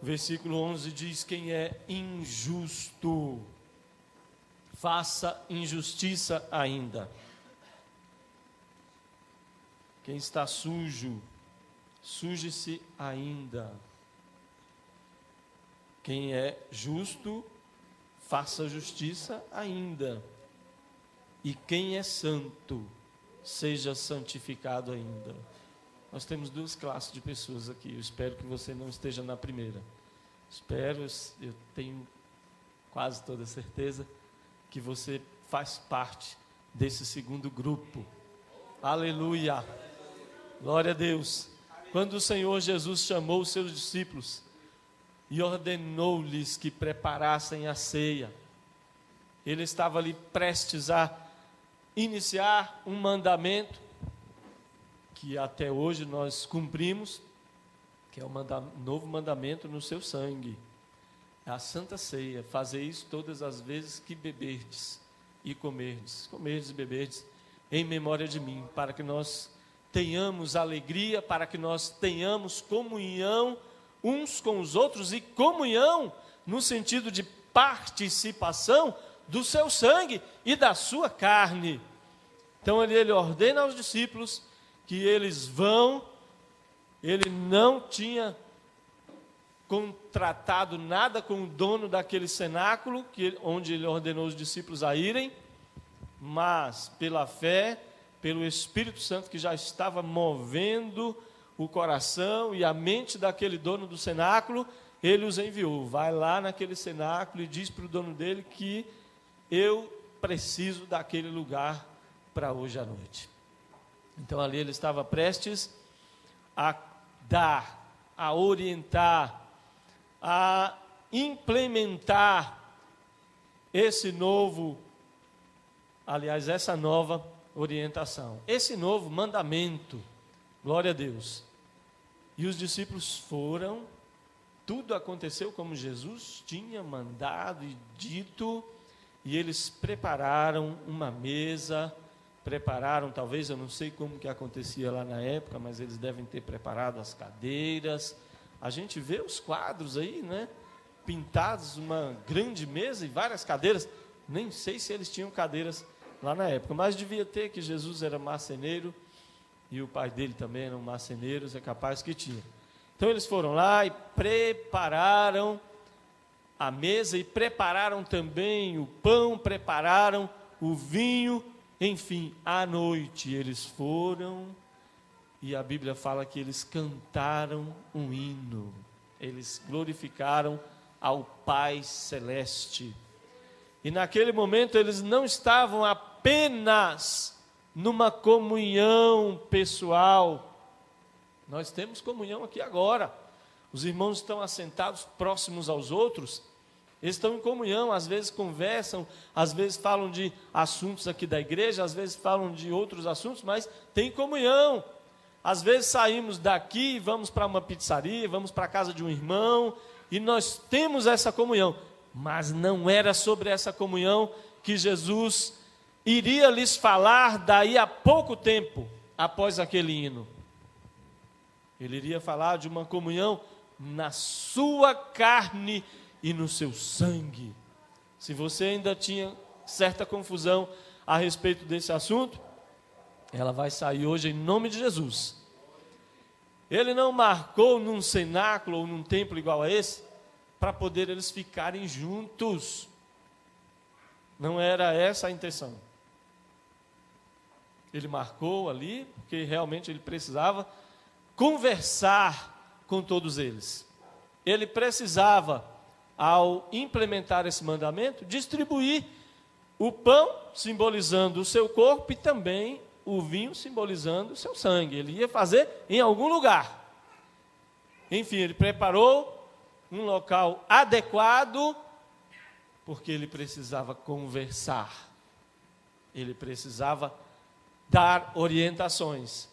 Versículo 11 diz: quem é injusto, faça injustiça ainda. Quem está sujo, suje-se ainda. Quem é justo, faça justiça ainda. E quem é santo, seja santificado ainda. Nós temos duas classes de pessoas aqui. Eu espero que você não esteja na primeira. Eu tenho quase toda certeza que você faz parte desse segundo grupo. Aleluia! Glória a Deus! Quando o Senhor Jesus chamou os seus discípulos e ordenou-lhes que preparassem a ceia, ele estava ali prestes a iniciar um mandamento que até hoje nós cumprimos, que é o novo mandamento no seu sangue, é a Santa Ceia. Fazer isso todas as vezes que beberdes e comerdes e beberdes em memória de mim, para que nós tenhamos alegria, para que nós tenhamos comunhão uns com os outros, e comunhão no sentido de participação do seu sangue e da sua carne. Então ele ordena aos discípulos que eles vão. Ele não tinha contratado nada com o dono daquele cenáculo, onde ele ordenou os discípulos a irem, mas pela fé, pelo Espírito Santo que já estava movendo o coração e a mente daquele dono do cenáculo, ele os enviou. Vai lá naquele cenáculo e diz para o dono dele que eu preciso daquele lugar para hoje à noite. Então ali ele estava prestes a dar, a orientar, a implementar essa nova orientação, esse novo mandamento. Glória a Deus. E os discípulos foram, tudo aconteceu como Jesus tinha mandado e dito, e eles prepararam uma mesa, talvez, eu não sei como que acontecia lá na época, mas eles devem ter preparado as cadeiras. A gente vê os quadros aí, né? Pintados, uma grande mesa e várias cadeiras. Nem sei se eles tinham cadeiras lá na época, mas devia ter, que Jesus era marceneiro e o pai dele também eram marceneiros, é capaz que tinha. Então eles foram lá e prepararam a mesa, e prepararam também o pão, prepararam o vinho. Enfim, à noite eles foram, e a Bíblia fala que eles cantaram um hino, eles glorificaram ao Pai Celeste. E naquele momento eles não estavam apenas numa comunhão pessoal. Nós temos comunhão aqui agora. Os irmãos estão assentados próximos aos outros, eles estão em comunhão, às vezes conversam, às vezes falam de assuntos aqui da igreja, às vezes falam de outros assuntos, mas tem comunhão. Às vezes saímos daqui e vamos para uma pizzaria, vamos para a casa de um irmão, e nós temos essa comunhão. Mas não era sobre essa comunhão que Jesus iria lhes falar daí a pouco tempo, após aquele hino. Ele iria falar de uma comunhão na sua carne e no seu sangue. Se você ainda tinha certa confusão a respeito desse assunto, ela vai sair hoje em nome de Jesus. Ele não marcou num cenáculo ou num templo igual a esse, para poder eles ficarem juntos. Não era essa a intenção. Ele marcou ali, porque realmente ele precisava conversar com todos eles. Ele precisava, ao implementar esse mandamento, distribuir o pão, simbolizando o seu corpo, e também o vinho, simbolizando o seu sangue. Ele ia fazer em algum lugar. Enfim, ele preparou um local adequado, porque ele precisava conversar. Ele precisava dar orientações.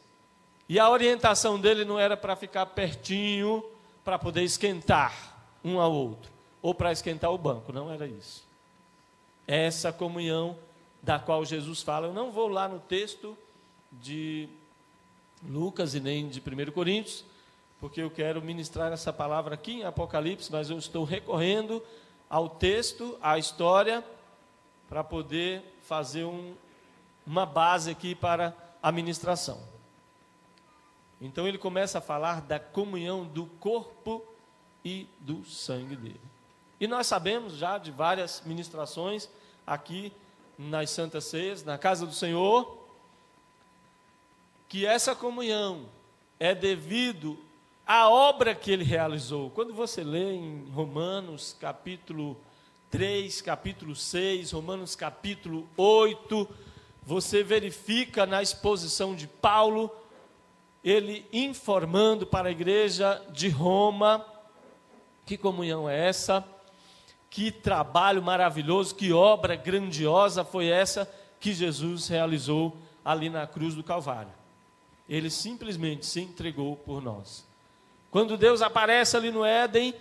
E a orientação dele não era para ficar pertinho, para poder esquentar um ao outro, ou para esquentar o banco, não era isso. Essa comunhão da qual Jesus fala, eu não vou lá no texto de Lucas e nem de 1 Coríntios, porque eu quero ministrar essa palavra aqui em Apocalipse, mas eu estou recorrendo ao texto, à história, para poder fazer uma base aqui para a ministração. Então ele começa a falar da comunhão do corpo e do sangue dele. E nós sabemos já de várias ministrações aqui nas Santas Ceias, na casa do Senhor, que essa comunhão é devido à obra que ele realizou. Quando você lê em Romanos capítulo 3, capítulo 6, Romanos capítulo 8, você verifica na exposição de Paulo, ele informando para a igreja de Roma, que comunhão é essa, que trabalho maravilhoso, que obra grandiosa foi essa que Jesus realizou ali na cruz do Calvário. Ele simplesmente se entregou por nós. Quando Deus aparece ali no Éden,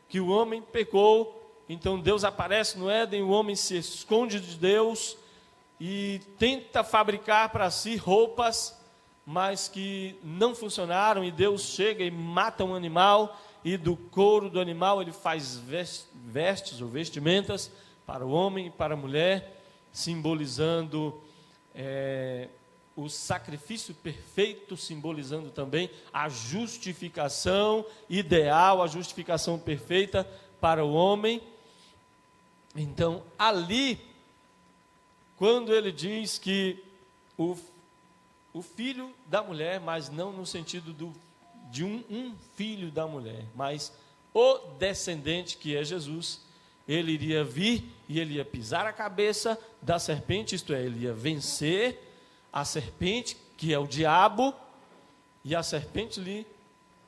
que o homem pecou, então Deus aparece no Éden, o homem se esconde de Deus e tenta fabricar para si roupas, mas que não funcionaram, e Deus chega e mata um animal, e do couro do animal ele faz vestes ou vestimentas para o homem e para a mulher, simbolizando o sacrifício perfeito, simbolizando também a justificação ideal, a justificação perfeita para o homem. Então, ali, quando ele diz que o filho da mulher, mas não no sentido de um filho da mulher, mas o descendente, que é Jesus, ele iria vir e ele ia pisar a cabeça da serpente, isto é, ele ia vencer a serpente, que é o diabo, e a serpente lhe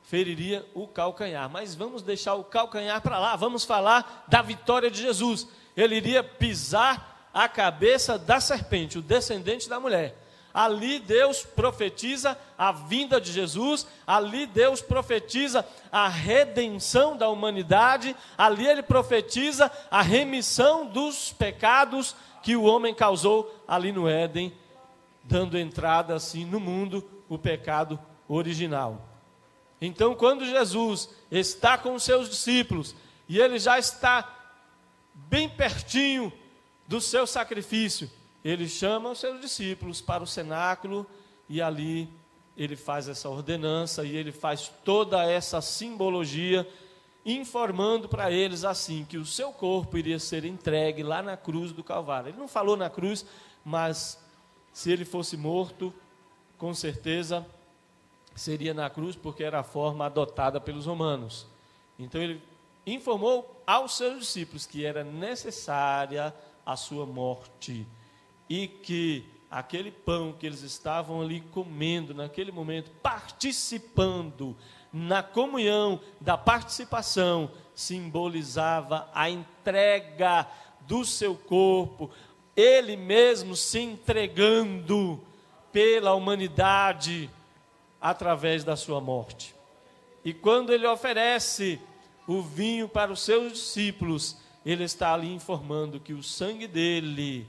feriria o calcanhar. Mas vamos deixar o calcanhar para lá, vamos falar da vitória de Jesus. Ele iria pisar a cabeça da serpente, o descendente da mulher. Ali Deus profetiza a vinda de Jesus, ali Deus profetiza a redenção da humanidade, ali ele profetiza a remissão dos pecados que o homem causou ali no Éden, dando entrada assim no mundo o pecado original. Então, quando Jesus está com os seus discípulos e ele já está bem pertinho do seu sacrifício, ele chama os seus discípulos para o cenáculo e ali ele faz essa ordenança e ele faz toda essa simbologia, informando para eles assim que o seu corpo iria ser entregue lá na cruz do Calvário. Ele não falou na cruz, mas se ele fosse morto, com certeza seria na cruz, porque era a forma adotada pelos romanos. Então ele informou aos seus discípulos que era necessária a sua morte e que aquele pão que eles estavam ali comendo naquele momento, participando na comunhão da participação, simbolizava a entrega do seu corpo, ele mesmo se entregando pela humanidade através da sua morte. E quando ele oferece o vinho para os seus discípulos, ele está ali informando que o sangue dele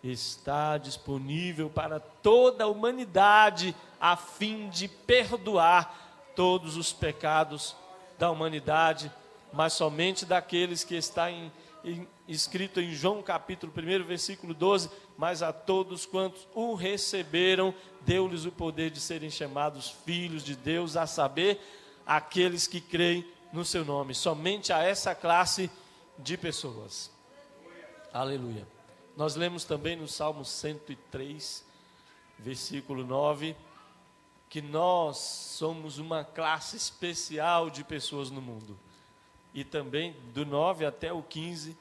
está disponível para toda a humanidade, a fim de perdoar todos os pecados da humanidade, mas somente daqueles que está escrito em João capítulo 1, versículo 12, mas a todos quantos o receberam, deu-lhes o poder de serem chamados filhos de Deus, a saber, aqueles que creem no seu nome, somente a essa classe de pessoas. Aleluia. Nós lemos também no Salmo 103, versículo 9, que nós somos uma classe especial de pessoas no mundo. E também do 9 até o 15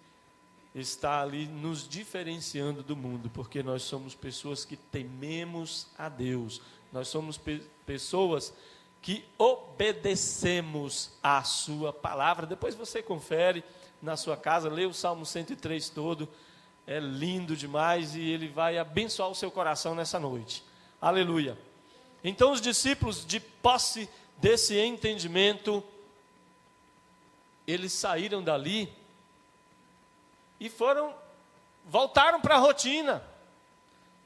está ali nos diferenciando do mundo, porque nós somos pessoas que tememos a Deus, nós somos pessoas que obedecemos à sua palavra. Depois você confere na sua casa, lê o Salmo 103 todo, é lindo demais e ele vai abençoar o seu coração nessa noite. Aleluia. Então os discípulos, de posse desse entendimento, eles saíram dali e voltaram para a rotina.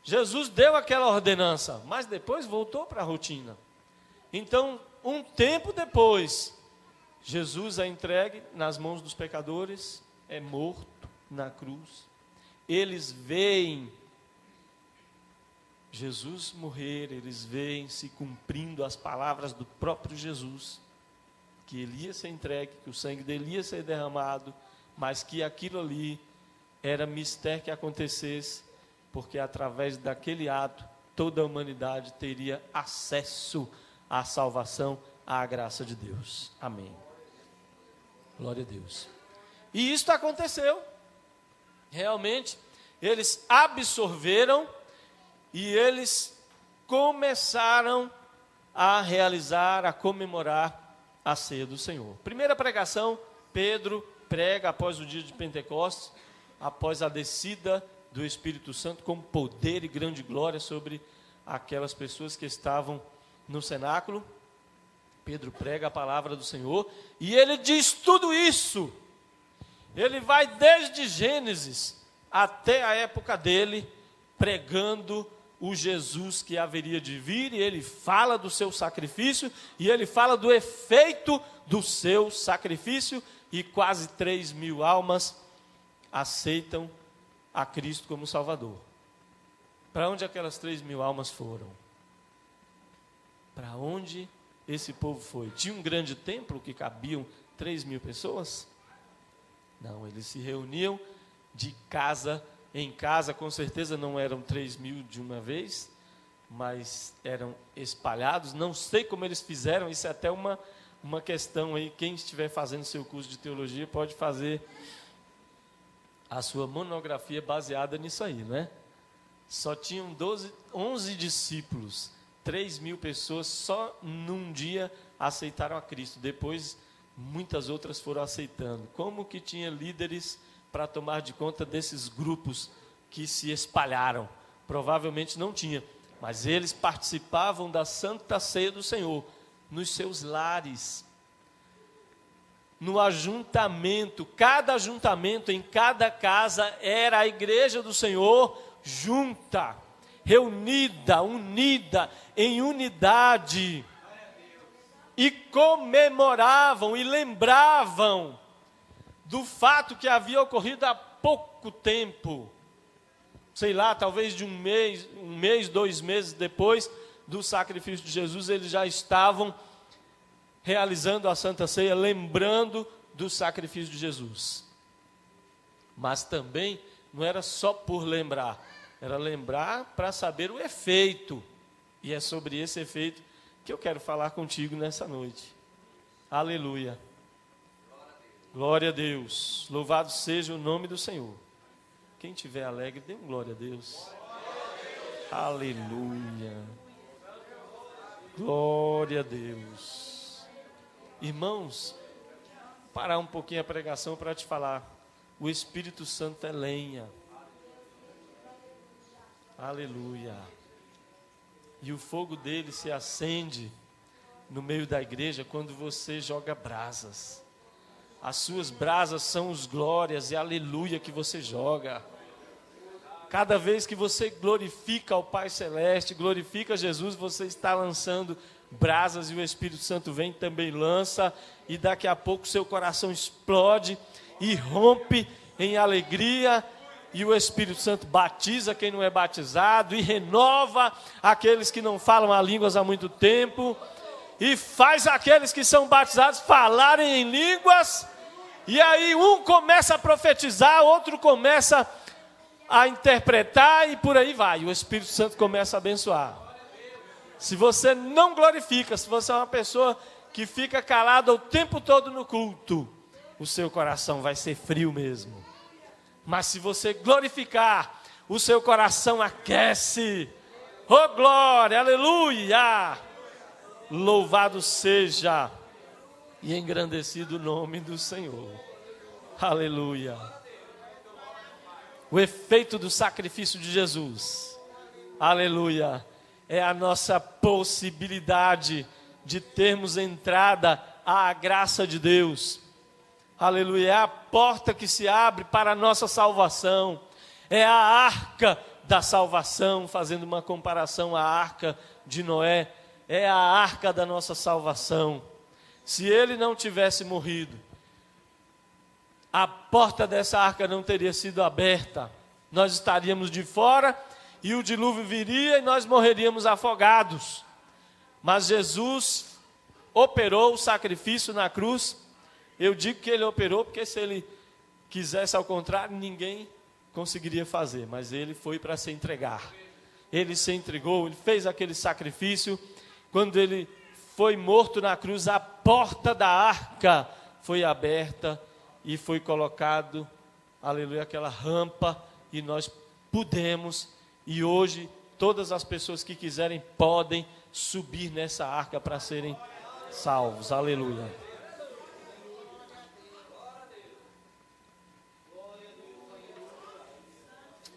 Jesus deu aquela ordenança, mas depois voltou para a rotina. Então, um tempo depois, Jesus é entregue nas mãos dos pecadores, é morto na cruz. Eles veem Jesus morrer, eles veem se cumprindo as palavras do próprio Jesus, que ele ia ser entregue, que o sangue dele ia ser derramado, mas que aquilo ali era mistério que acontecesse, porque através daquele ato, toda a humanidade teria acesso à salvação, à graça de Deus. Amém. Glória a Deus. E isso aconteceu. Realmente, eles absorveram e eles começaram a realizar, a comemorar a ceia do Senhor. Primeira pregação, Pedro prega após o dia de Pentecostes, após a descida do Espírito Santo com poder e grande glória sobre aquelas pessoas que estavam no cenáculo. Pedro prega a palavra do Senhor e ele diz tudo isso. Ele vai desde Gênesis até a época dele, pregando o Jesus que haveria de vir, e ele fala do seu sacrifício, e ele fala do efeito do seu sacrifício, e quase 3.000 almas aceitam a Cristo como Salvador. Para onde aquelas 3.000 almas foram? Para onde esse povo foi? Tinha um grande templo que cabiam 3.000 pessoas? Não, eles se reuniam de casa em casa, com certeza não eram 3.000 de uma vez, mas eram espalhados. Não sei como eles fizeram, isso é até uma questão aí, quem estiver fazendo seu curso de teologia pode fazer a sua monografia baseada nisso aí, né? Só tinham 11 discípulos, 3.000 pessoas só num dia aceitaram a Cristo, depois muitas outras foram aceitando. Como que tinha líderes para tomar de conta desses grupos que se espalharam? Provavelmente não tinha, mas eles participavam da Santa Ceia do Senhor, nos seus lares, no ajuntamento. Cada ajuntamento, em cada casa, era a igreja do Senhor junta, reunida, unida, em unidade, e comemoravam e lembravam do fato que havia ocorrido há pouco tempo, sei lá, talvez de um mês, 2 meses depois do sacrifício de Jesus, eles já estavam realizando a Santa Ceia, lembrando do sacrifício de Jesus. Mas também não era só por lembrar, era lembrar para saber o efeito, e é sobre esse efeito que eu quero falar contigo nessa noite. Aleluia. Glória a Deus, louvado seja o nome do Senhor. Quem estiver alegre, dê um glória a Deus. Aleluia. Glória a Deus. Irmãos, parar um pouquinho a pregação para te falar. O Espírito Santo é lenha. Aleluia. E o fogo dele se acende no meio da igreja quando você joga brasas. As suas brasas são os glórias e aleluia que você joga. Cada vez que você glorifica ao Pai Celeste, glorifica Jesus, você está lançando brasas e o Espírito Santo vem também lança, e daqui a pouco seu coração explode e rompe em alegria, e o Espírito Santo batiza quem não é batizado e renova aqueles que não falam a línguas há muito tempo, e faz aqueles que são batizados falarem em línguas. E aí um começa a profetizar, outro começa a interpretar e por aí vai. O Espírito Santo começa a abençoar. Se você não glorifica, se você é uma pessoa que fica calada o tempo todo no culto, o seu coração vai ser frio mesmo. Mas se você glorificar, o seu coração aquece. Oh glória, aleluia! Louvado seja e engrandecido o nome do Senhor. Aleluia. O efeito do sacrifício de Jesus, aleluia, é a nossa possibilidade de termos entrada à graça de Deus. Aleluia, é a porta que se abre para a nossa salvação. É a arca da salvação, fazendo uma comparação à arca de Noé. é a arca da nossa salvação. Se ele não tivesse morrido, a porta dessa arca não teria sido aberta. Nós estaríamos de fora e o dilúvio viria e nós morreríamos afogados. Mas Jesus operou o sacrifício na cruz. Eu digo que ele operou porque se ele quisesse ao contrário, ninguém conseguiria fazer. Mas ele foi para se entregar. Ele se entregou, ele fez aquele sacrifício. Quando ele foi morto na cruz, a porta da arca foi aberta e foi colocado, aleluia, aquela rampa, e nós pudemos, e hoje todas as pessoas que quiserem podem subir nessa arca para serem salvos, aleluia.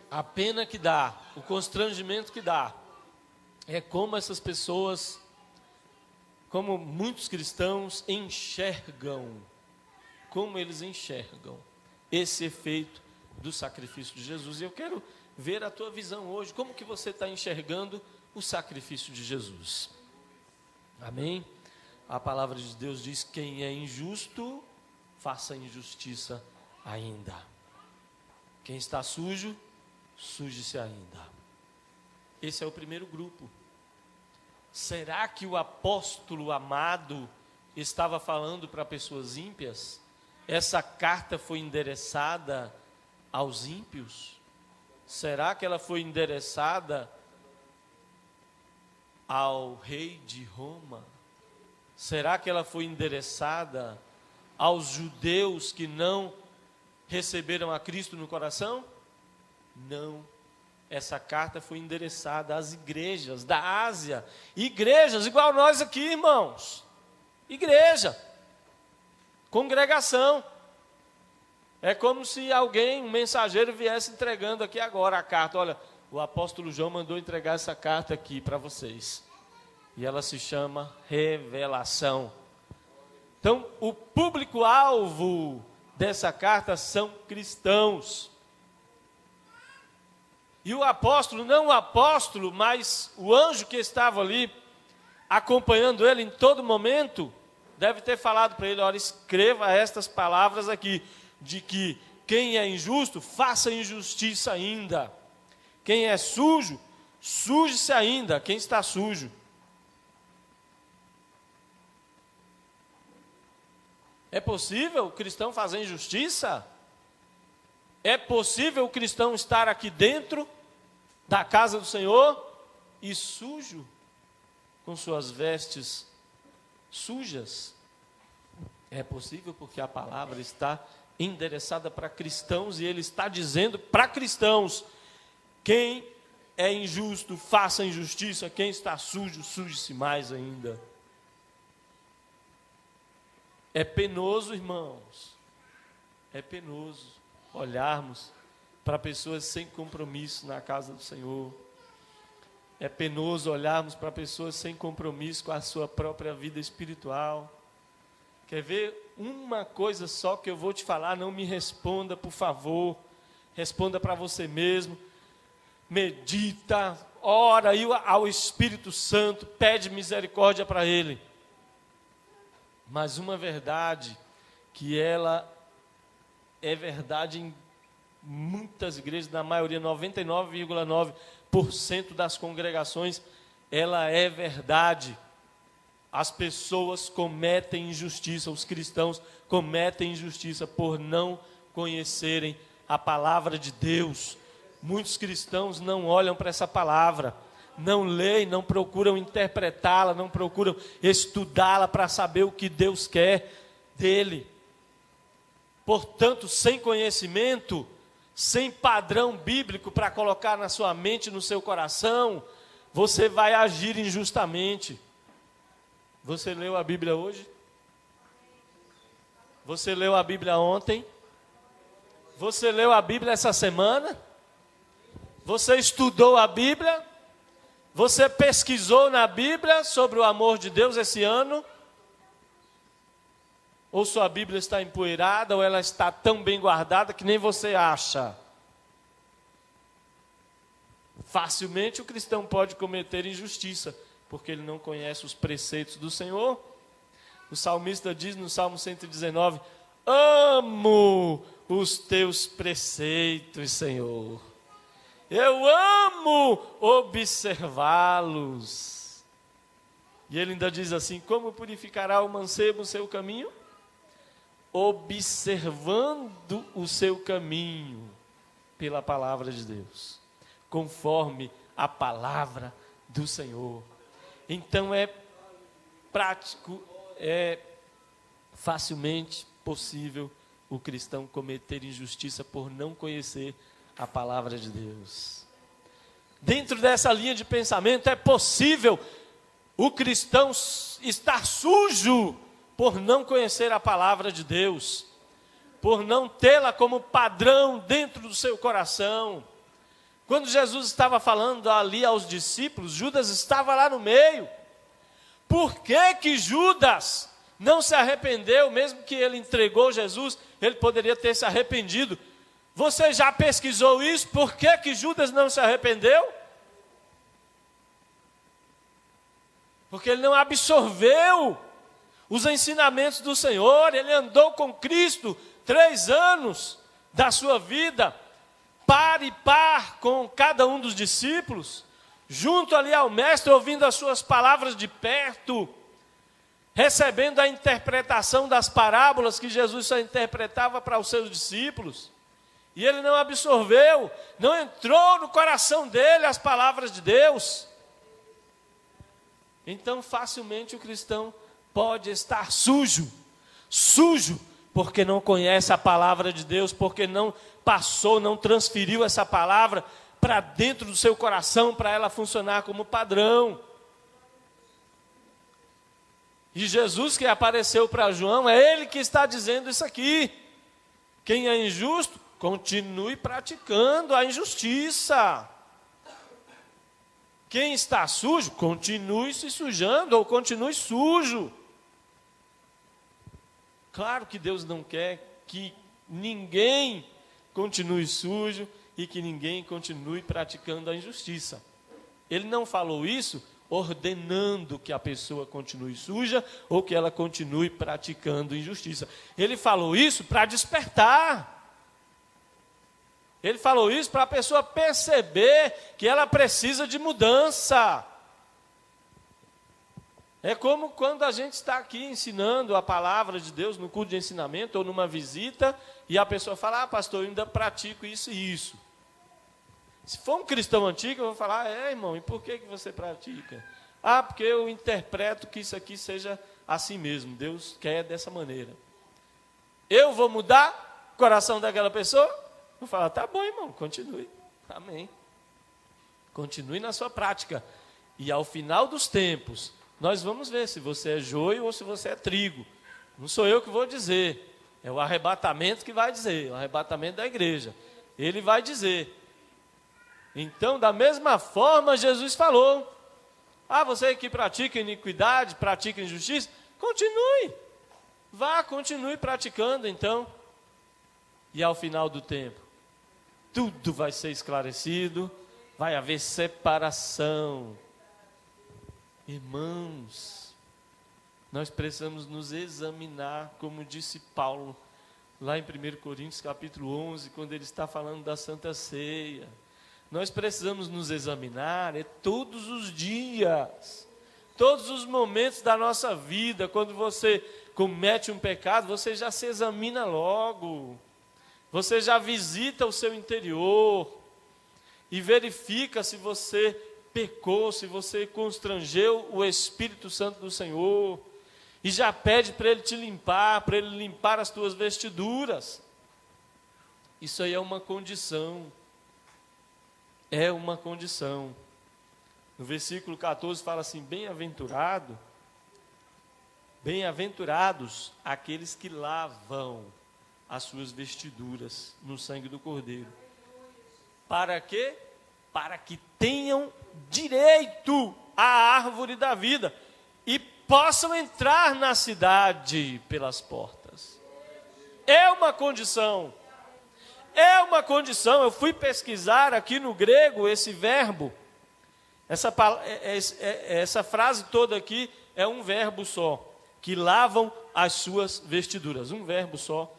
A pena que dá, o constrangimento que dá, é como essas pessoas, como muitos cristãos enxergam, como eles enxergam esse efeito do sacrifício de Jesus. E eu quero ver a tua visão hoje, como que você está enxergando o sacrifício de Jesus. Amém? A palavra de Deus diz: quem é injusto, faça injustiça ainda. Quem está sujo, suje-se ainda. Esse é o primeiro grupo. Será que o apóstolo amado estava falando para pessoas ímpias? Essa carta foi endereçada aos ímpios? Será que ela foi endereçada ao rei de Roma? Será que ela foi endereçada aos judeus que não receberam a Cristo no coração? Não. Essa carta foi endereçada às igrejas da Ásia. Igrejas igual nós aqui, irmãos. Igreja. Congregação. É como se alguém, um mensageiro, viesse entregando aqui agora a carta. Olha, o apóstolo João mandou entregar essa carta aqui para vocês. E ela se chama Revelação. Então, o público-alvo dessa carta são cristãos. E o apóstolo, não o apóstolo, mas o anjo que estava ali, acompanhando ele em todo momento, deve ter falado para ele: olha, escreva estas palavras aqui, de que quem é injusto, faça injustiça ainda. Quem é sujo, suje-se ainda, quem está sujo. É possível o cristão fazer injustiça? É possível o cristão estar aqui dentro da casa do Senhor e sujo, com suas vestes sujas? É possível porque a palavra está endereçada para cristãos e ele está dizendo para cristãos: quem é injusto, faça injustiça, quem está sujo, suje-se mais ainda. É penoso, irmãos, é penoso olharmos para pessoas sem compromisso na casa do Senhor. É penoso olharmos para pessoas sem compromisso com a sua própria vida espiritual. Quer ver uma coisa só que eu vou te falar? Não me responda, por favor. Responda para você mesmo. Medita, ora aí ao Espírito Santo, pede misericórdia para Ele. Mas uma verdade, que ela é verdade em muitas igrejas, na maioria, 99,9% das congregações, ela é verdade. As pessoas cometem injustiça, os cristãos cometem injustiça por não conhecerem a palavra de Deus. Muitos cristãos não olham para essa palavra, não leem, não procuram interpretá-la, não procuram estudá-la para saber o que Deus quer dele. Portanto, sem conhecimento, sem padrão bíblico para colocar na sua mente, no seu coração, você vai agir injustamente. Você leu a Bíblia hoje? Você leu a Bíblia ontem? Você leu a Bíblia essa semana? Você estudou a Bíblia? Você pesquisou na Bíblia sobre o amor de Deus esse ano? Ou sua Bíblia está empoeirada, ou ela está tão bem guardada que nem você acha? Facilmente o cristão pode cometer injustiça, porque ele não conhece os preceitos do Senhor. O salmista diz no Salmo 119, amo os teus preceitos, Senhor. Eu amo observá-los. E ele ainda diz assim, como purificará o mancebo o seu caminho? Observando o seu caminho pela palavra de Deus, conforme a palavra do Senhor. Então é prático, é facilmente possível o cristão cometer injustiça por não conhecer a palavra de Deus. Dentro dessa linha de pensamento é possível o cristão estar sujo por não conhecer a palavra de Deus, por não tê-la como padrão dentro do seu coração. Quando Jesus estava falando ali aos discípulos, Judas estava lá no meio. Por que Judas não se arrependeu, mesmo que ele entregou Jesus, ele poderia ter se arrependido? Você já pesquisou isso? Por que Judas não se arrependeu? Porque ele não absorveu os ensinamentos do Senhor. Ele andou com Cristo 3 anos da sua vida, par e par com cada um dos discípulos, junto ali ao mestre, ouvindo as suas palavras de perto, recebendo a interpretação das parábolas que Jesus só interpretava para os seus discípulos. E ele não absorveu, não entrou no coração dele as palavras de Deus. Então, facilmente o cristão pode estar sujo, porque não conhece a palavra de Deus, porque não passou, não transferiu essa palavra para dentro do seu coração, para ela funcionar como padrão. E Jesus que apareceu para João, é ele que está dizendo isso aqui. Quem é injusto, continue praticando a injustiça. Quem está sujo, continue se sujando, ou continue sujo. Claro que Deus não quer que ninguém continue sujo e que ninguém continue praticando a injustiça. Ele não falou isso ordenando que a pessoa continue suja ou que ela continue praticando injustiça. Ele falou isso para despertar. Ele falou isso para a pessoa perceber que ela precisa de mudança. É como quando a gente está aqui ensinando a palavra de Deus no culto de ensinamento ou numa visita e a pessoa fala, pastor, eu ainda pratico isso e isso. Se for um cristão antigo, eu vou falar, irmão, e por que você pratica? Porque eu interpreto que isso aqui seja assim mesmo, Deus quer dessa maneira. Eu vou mudar o coração daquela pessoa? Vou falar, tá bom, irmão, continue. Amém. Continue na sua prática. E ao final dos tempos, nós vamos ver se você é joio ou se você é trigo. Não sou eu que vou dizer. É o arrebatamento que vai dizer. O arrebatamento da igreja. Ele vai dizer. Então, da mesma forma, Jesus falou. Você que pratica iniquidade, pratica injustiça, continue. Continue praticando, então. E ao final do tempo, tudo vai ser esclarecido, vai haver separação. Irmãos, nós precisamos nos examinar, como disse Paulo, lá em 1 Coríntios capítulo 11, quando ele está falando da Santa Ceia. Nós precisamos nos examinar todos os dias, todos os momentos da nossa vida. Quando você comete um pecado, você já se examina logo. Você já visita o seu interior e verifica se você pecou, se você constrangeu o Espírito Santo do Senhor. E já pede para Ele te limpar, para Ele limpar as tuas vestiduras. Isso aí é uma condição. É uma condição. No versículo 14 fala assim, bem-aventurados aqueles que lavam as suas vestiduras no sangue do Cordeiro. Para quê? Para que tenham direito à árvore da vida e possam entrar na cidade pelas portas. É uma condição. É uma condição. Eu fui pesquisar aqui no grego esse verbo Essa frase toda aqui é um verbo só, que lavam as suas vestiduras. Um verbo só.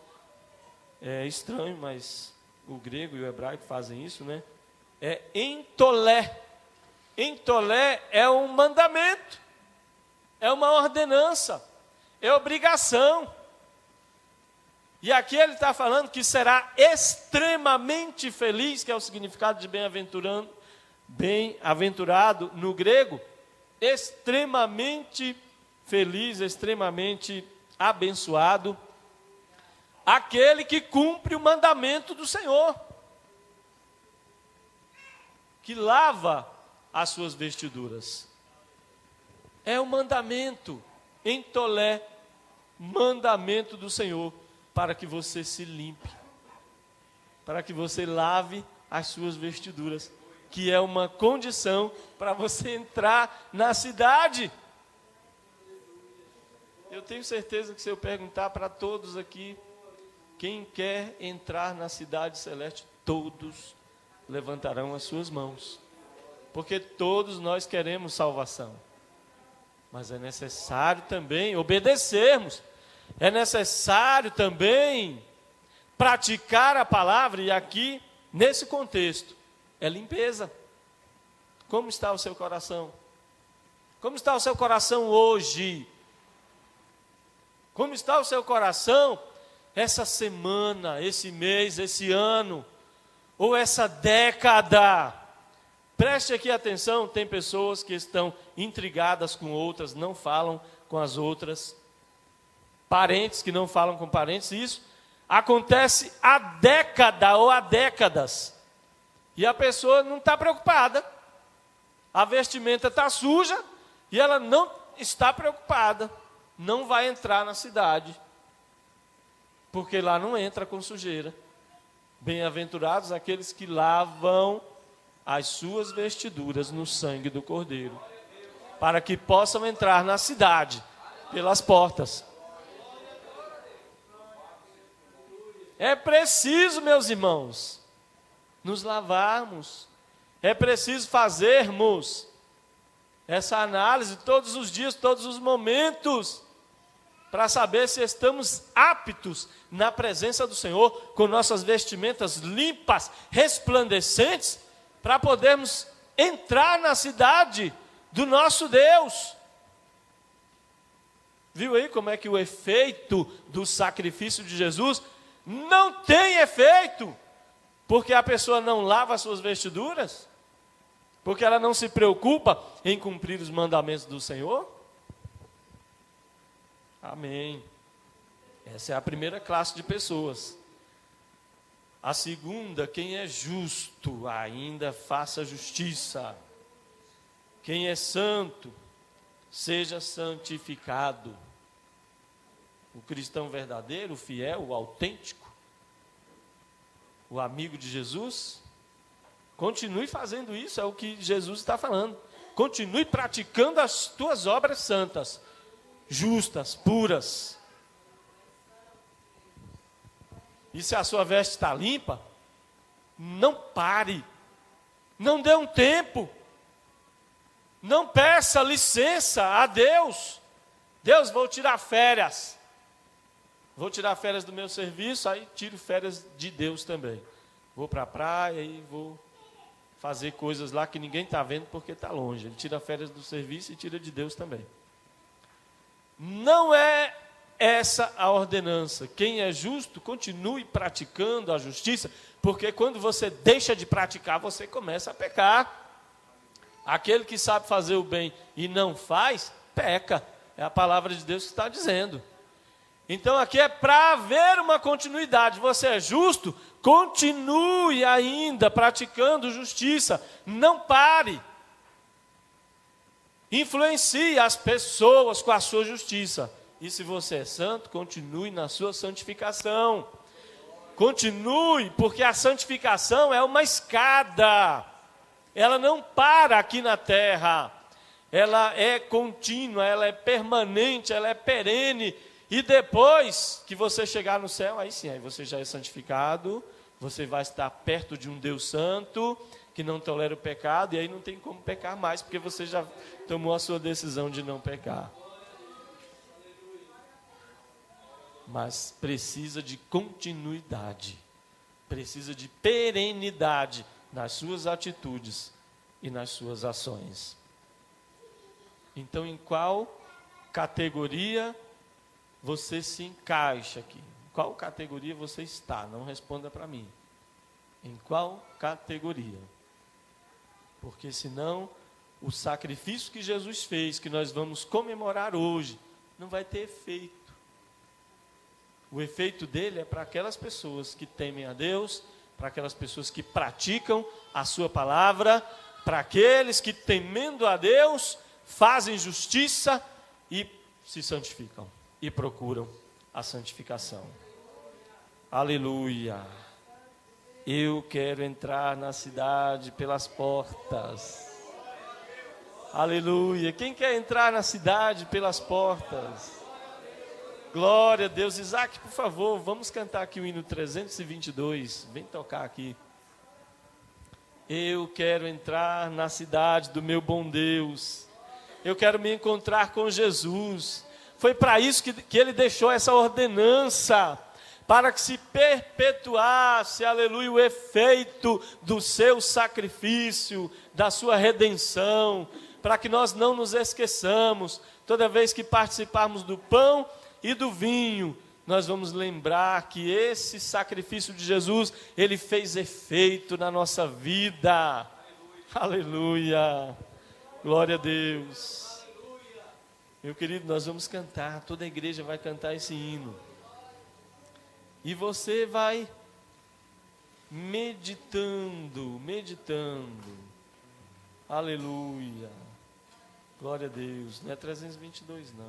É estranho, mas o grego e o hebraico fazem isso, né? É entolé. Entolé é um mandamento, é uma ordenança, é obrigação. E aqui ele está falando que será extremamente feliz, que é o significado de bem-aventurado no grego, extremamente feliz, extremamente abençoado, aquele que cumpre o mandamento do Senhor, que lava as suas vestiduras. É o mandamento, entolé, mandamento do Senhor, para que você se limpe, para que você lave as suas vestiduras, que é uma condição para você entrar na cidade. Eu tenho certeza que se eu perguntar para todos aqui, quem quer entrar na cidade celeste, todos levantarão as suas mãos, porque todos nós queremos salvação, mas é necessário também obedecermos, é necessário também praticar a palavra, e aqui, nesse contexto, é limpeza. Como está o seu coração? Como está o seu coração hoje? Como está o seu coração essa semana, esse mês, esse ano, ou essa década? Preste aqui atenção, tem pessoas que estão intrigadas com outras, não falam com as outras, parentes que não falam com parentes, isso acontece há década ou há décadas, e a pessoa não está preocupada, a vestimenta está suja, e ela não está preocupada, não vai entrar na cidade, porque lá não entra com sujeira. Bem-aventurados aqueles que lavam as suas vestiduras no sangue do Cordeiro, para que possam entrar na cidade pelas portas. É preciso, meus irmãos, nos lavarmos, é preciso fazermos essa análise todos os dias, todos os momentos, para saber se estamos aptos na presença do Senhor, com nossas vestimentas limpas, resplandecentes, para podermos entrar na cidade do nosso Deus. Viu aí como é que o efeito do sacrifício de Jesus não tem efeito, porque a pessoa não lava as suas vestiduras, porque ela não se preocupa em cumprir os mandamentos do Senhor? Amém. Essa é a primeira classe de pessoas. A segunda, quem é justo, ainda faça justiça. Quem é santo, seja santificado. O cristão verdadeiro, o fiel, o autêntico, o amigo de Jesus, continue fazendo isso, é o que Jesus está falando. Continue praticando as tuas obras santas, justas, puras. E se a sua veste está limpa, não pare, não dê um tempo, não peça licença a Deus. Deus, vou tirar férias. Vou tirar férias do meu serviço, aí tiro férias de Deus também. Vou para a praia e vou fazer coisas lá que ninguém está vendo porque está longe. Ele tira férias do serviço e tira de Deus também. Não é essa a ordenança. Quem é justo, continue praticando a justiça, porque quando você deixa de praticar, você começa a pecar. Aquele que sabe fazer o bem e não faz, peca. É a palavra de Deus que está dizendo. Então aqui é para haver uma continuidade. Você é justo, continue ainda praticando justiça. Não pare. Influencie as pessoas com a sua justiça. E se você é santo, continue na sua santificação. Continue, porque a santificação é uma escada. Ela não para aqui na terra. Ela é contínua, ela é permanente, ela é perene. E depois que você chegar no céu, aí sim, aí você já é santificado, Você vai estar perto de um Deus santo, que não tolera o pecado, e aí não tem como pecar mais, porque você já tomou a sua decisão de não pecar. Mas precisa de continuidade, precisa de perenidade nas suas atitudes e nas suas ações. Então, em qual categoria você se encaixa aqui? Em qual categoria você está? Não responda para mim. Em qual categoria? Porque senão, o sacrifício que Jesus fez, que nós vamos comemorar hoje, não vai ter efeito. O efeito dele é para aquelas pessoas que temem a Deus, para aquelas pessoas que praticam a sua palavra, para aqueles que, temendo a Deus, fazem justiça e se santificam e procuram a santificação. Aleluia! Eu quero entrar na cidade pelas portas. Aleluia! Quem quer entrar na cidade pelas portas? Glória a Deus. Isaac, por favor, vamos cantar aqui o hino 322. Vem tocar aqui. Eu quero entrar na cidade do meu bom Deus. Eu quero me encontrar com Jesus. Foi para isso que ele deixou essa ordenança, para que se perpetuasse, aleluia, o efeito do seu sacrifício, da sua redenção, para que nós não nos esqueçamos, toda vez que participarmos do pão e do vinho, nós vamos lembrar que esse sacrifício de Jesus, ele fez efeito na nossa vida. Aleluia. Glória a Deus. Meu querido, nós vamos cantar, toda a igreja vai cantar esse hino. E você vai meditando. Aleluia. Glória a Deus. Não é 322 não,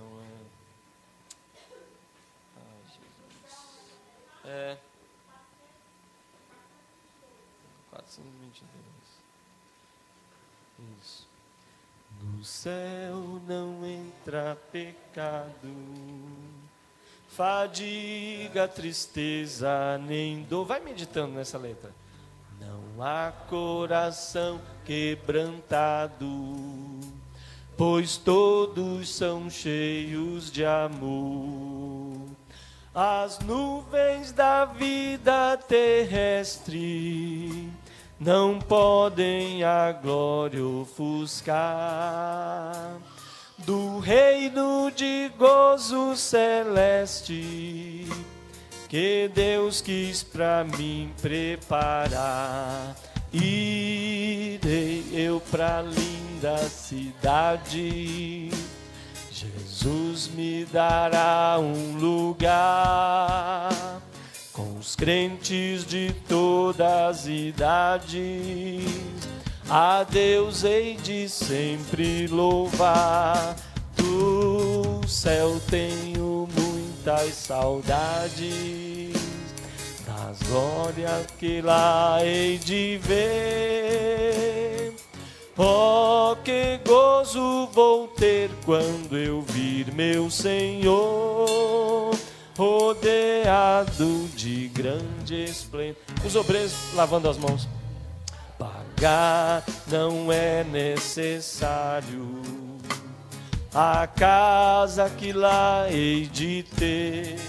é 422. Isso. No céu não entra pecado, fadiga, tristeza, nem dor. Vai meditando nessa letra. Não há coração quebrantado, pois todos são cheios de amor. As nuvens da vida terrestre não podem a glória ofuscar do reino de gozo celeste que Deus quis para mim preparar. Irei eu para a linda cidade, Jesus me dará um lugar com os crentes de todas as idades. A Deus hei de sempre louvar. Do céu tenho muitas saudades das glórias que lá hei de ver. Oh, que gozo vou ter quando eu vir meu Senhor rodeado de grande esplendor. Os obreiros lavando as mãos. Pagar não é necessário a casa que lá hei de ter.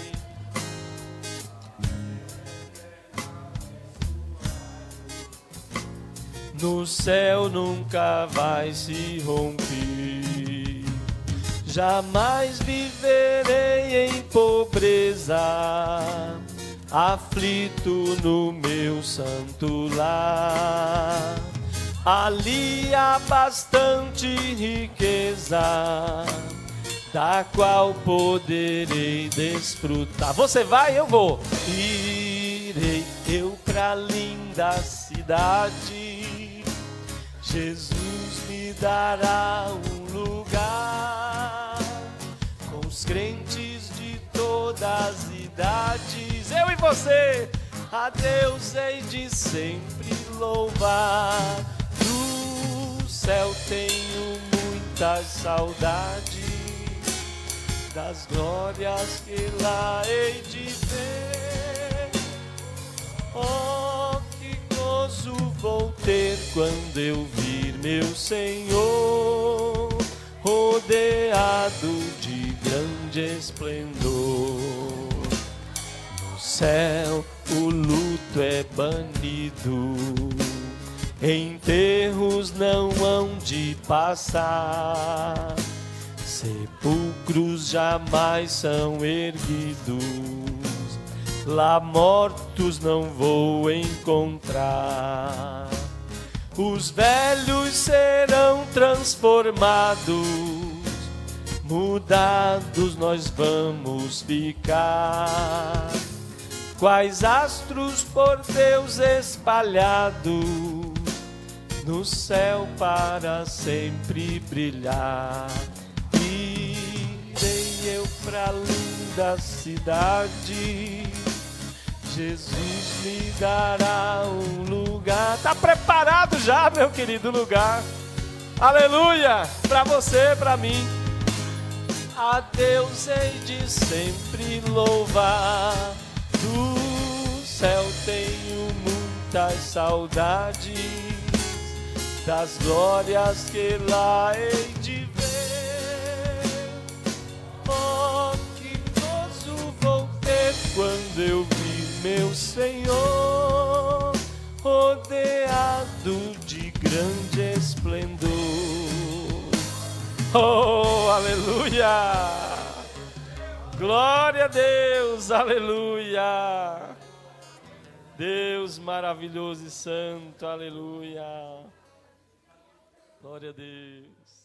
No céu nunca vai se romper, jamais viverei em pobreza, aflito no meu santo lar. Ali há bastante riqueza, da qual poderei desfrutar. Você vai, eu vou. Irei eu pra linda cidade, Jesus me dará um lugar com os crentes de todas as idades. Eu e você, a Deus hei de sempre louvar. Do céu tenho muitas saudades das glórias que lá hei de ver. Oh, quando eu vir meu Senhor, rodeado de grande esplendor. No céu o luto é banido, enterros não hão de passar, sepulcros jamais são erguidos, lá mortos não vou encontrar. Os velhos serão transformados, mudados nós vamos ficar, quais astros por Deus espalhados, no céu para sempre brilhar. Irei eu pra linda cidade, Jesus me dará um lugar. Está preparado já, meu querido, lugar? Aleluia! Para você, para mim. A Deus hei de sempre louvar. Do céu tenho muitas saudades, das glórias que lá hei de ver. Oh, que gozo vou ter quando eu vi meu Senhor, rodeado de grande esplendor. Oh, aleluia! Glória a Deus, aleluia! Deus maravilhoso e santo, aleluia! Glória a Deus.